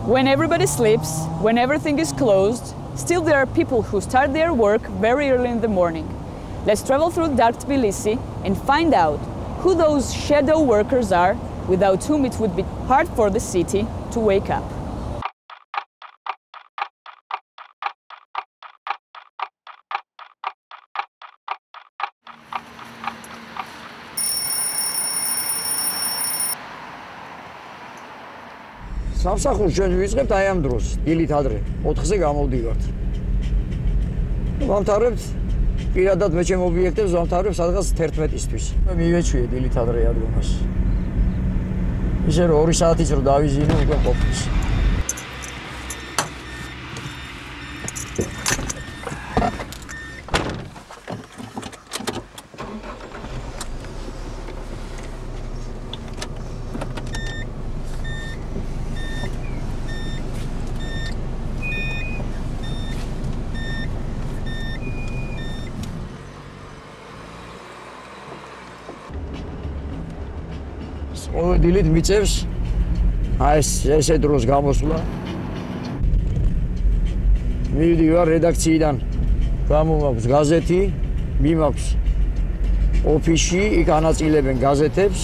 When everybody sleeps, when everything is closed, still there are people who start their work very early in the morning. Let's travel through dark Tbilisi and find out who those shadow workers are, without whom it would be hard for the city to wake up. სამსახურს ჩვენ ვიწყებთ აი ამ დროს, დილით ადრე, 4-ზე გამოვდივართ. ვამთავრებთ პირადად მე ჩემ ობიექტებს ვამთავრებ სადღაც 11-ისთვის. მივეჩვიე დილით ადრე ადგომას. ისე რომ 2 საათიც რო დავიზინო, უკვე ყოფნის. დილით მიწევს აი ესე დროს გამოსვლა. მივდივარ რედაქციიდან, გამომაქვს გაზეთი, მიმაქვს ოფისში, იქ ანაწილებენ გაზეთებს.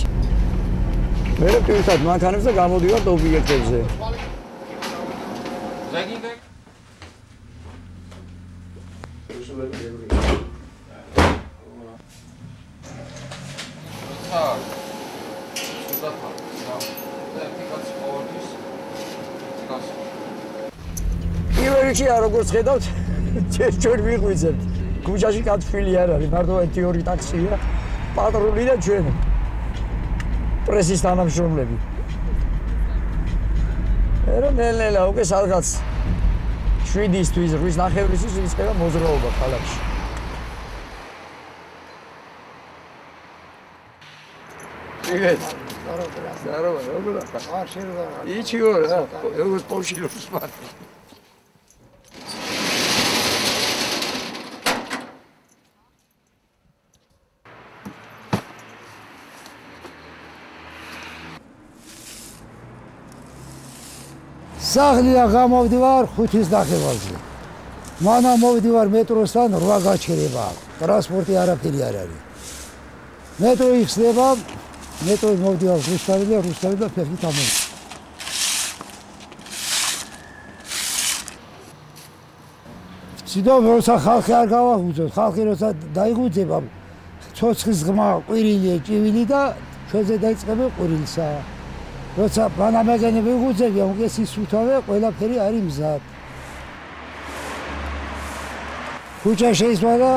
მე პირდაპირ მანქანებს და გამოდივართ ობიექტებზე. Ივერიჩი როგორც ხედავთ, ჩვენ ვიღვიძებთ. ქუჩაში კაცფილი არ არის, მარტო 1-2 ტაქსია, პატრული და ჩვენ. პრესის თანამშრომლები. ერა ნელ-ნელა უკვე სადღაც 7-ისთვის, 8:30-ისთვის იწყება მოძრაობა ქალაქში. Привет. Здорово, здорово. Ничего, я вот получил смотри. სახლიდან გამოვდივარ 5-ის დახევაზე. მანამ მოვდივარ მეტროსთან 8 გაჩერება. ტრანსპორტი არაფერი არ არის. მეტრო იხსნება, მეტროს მოვდივარ რუსთავი და ფეხით ამოვიდა. ცუდო როცა ხალხი არ გავახუძოთ, ხალხი როცა დაიგუძება, ცოცხლის ღმა, ყვირილი, ჭივილი და ჩვენზე დაიწყება ყვირილსა. როცა ბანამეგენი ვიღუძებია, უკეს ისუთავე, ყველაფერი არის მზად. ქუჩა შეისვალა,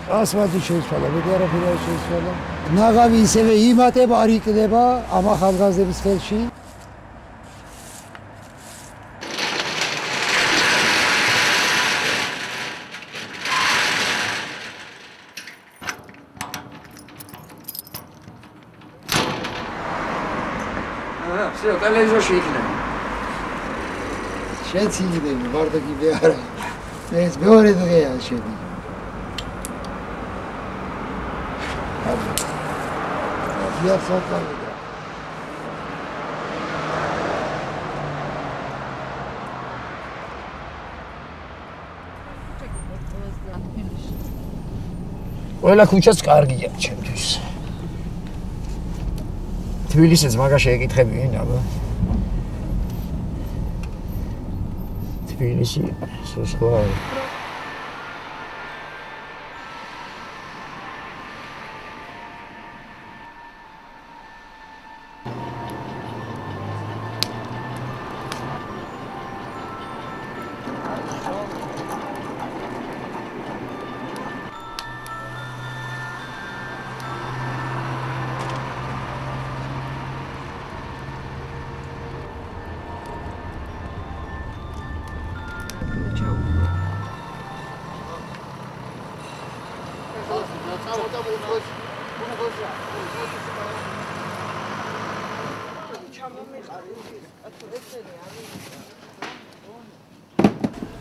ასფალტი შეისვალა, მეტი არაფერი არ შეისვალა. ნაღავი ისევე იმატება, არ იყდება ამ ახალგაზრდების ხელში. Все, ტელევიზორში იქნება. შენ ცინიდები, ვარდაგიბე არა. ეს მეორე დღეა შენი. იასაკავდა. ყველა ქუჩაც კარგია ჩემთვის. თბილისიც მაგაში ეკითხებიან, აბა. თბილისი სხვა.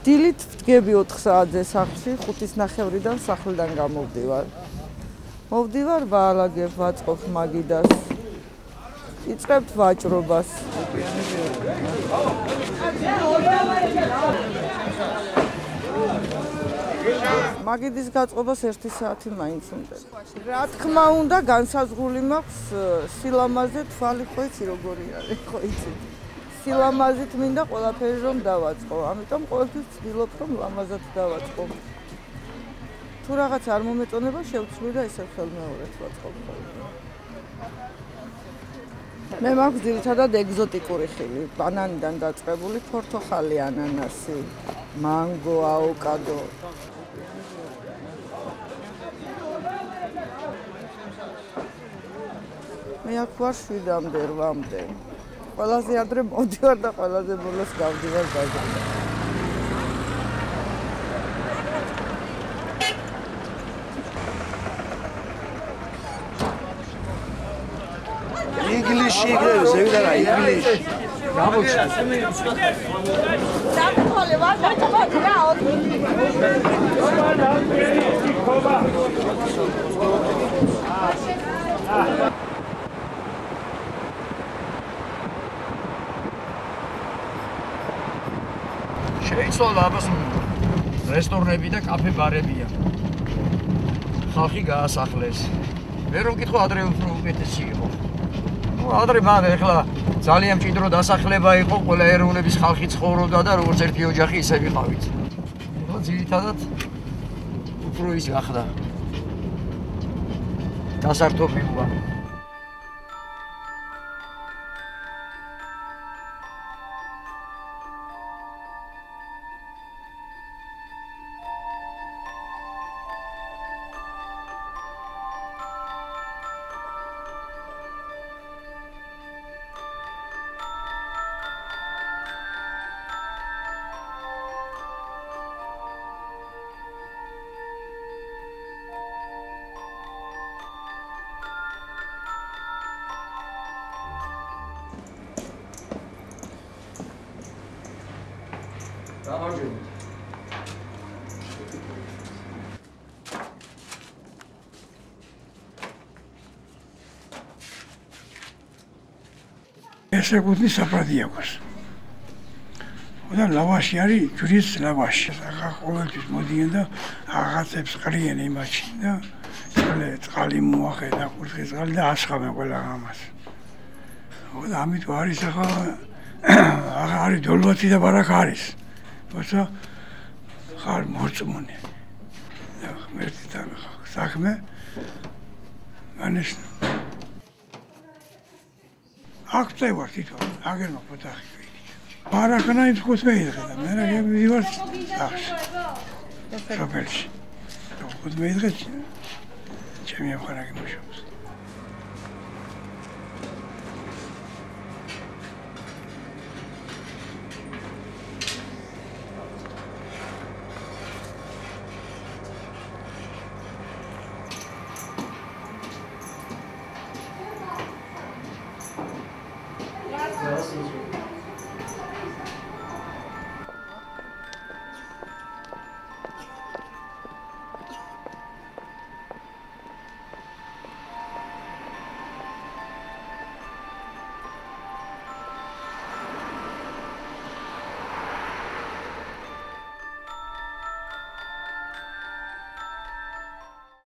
დილით ვდგები 4 საათზე სახლში, 5:30-დან სახლიდან გამოვდივარ. მოვდივარ, ვაალაგებ, ვაწყობ მაგიდას. იწყებთ ვაჭრობას. მაგიდის გაწყობას 1 საათი მაინც უნდა. რა თქმა უნდა, განსაზღვრული მაქვს სილამაზე თვალი ხო იცი როგორი არის, ხო იცი. სილამაზით მინდა ყველაფერი რომ დავაწყო. ამიტომ ყოველთვის ვცდილობ რომ ლამაზად დავაწყო. თუ რაღაც არ მომეწონება, შევცვლი და ესე ხელმეორედ ვაწყობ. მე მაქვს ძირითადად ეგზოტიკური ხილი, ბანანიდან დაწყებული, ფორთოხალი, ანანასი, მანგო, ავოკადო. მე აქ ვარ 7-მდე, 8-მდე. ყველაზე ადრე მოდივარ და ყველაზე ბოლოს გავდივარ ბაზარზე. ინგლისში იქნება, ზევიდან რა ინგლისში. გამოჩნდა. დამხოლე ვარ, დაჭაბოთ რა. შეიცვალა აბას რესტორნები და კაფე-ბარებია. ხალხი გაასახლეს. მე რომ ვკითხო ადრე უფრო უკეთესი იყო. ადრე მან ეხლა ძალიან მჭიდრო დასახლება იყო, ყველა ეროვნების ხალხი ცხოვრობდა და როგორც ერთი ოჯახი ისე ვიყავით. ეხლა ძირითადად უფრო ის გახდა. დასართობილა. ეს ეკუთვნის საფრადიაკოს. და ლავაში არის ჯვრის ლავაში. ახლა ყოველთვის მოდიან და რაღაცებს ყრიან იმაში და წყალი მოახედა, კურთხის წყალი და ასხამენ ყველა ამას. და ამიტომ არის ახლა არის დოლბათი და ბარაკა არის. თუმცა ხარ მორწმუნე. და ღმერთთან საქმე მანიშნა. აქ წევარ თვითონ, აგერმა ფოთახი ვიდი. ბარაკნაით ხუთ მეიდღე და მე რა მივარ სახში. სოფელში. ხუთ მეიდღე ჩემი ამხანაგი მუშაობს. Gracias.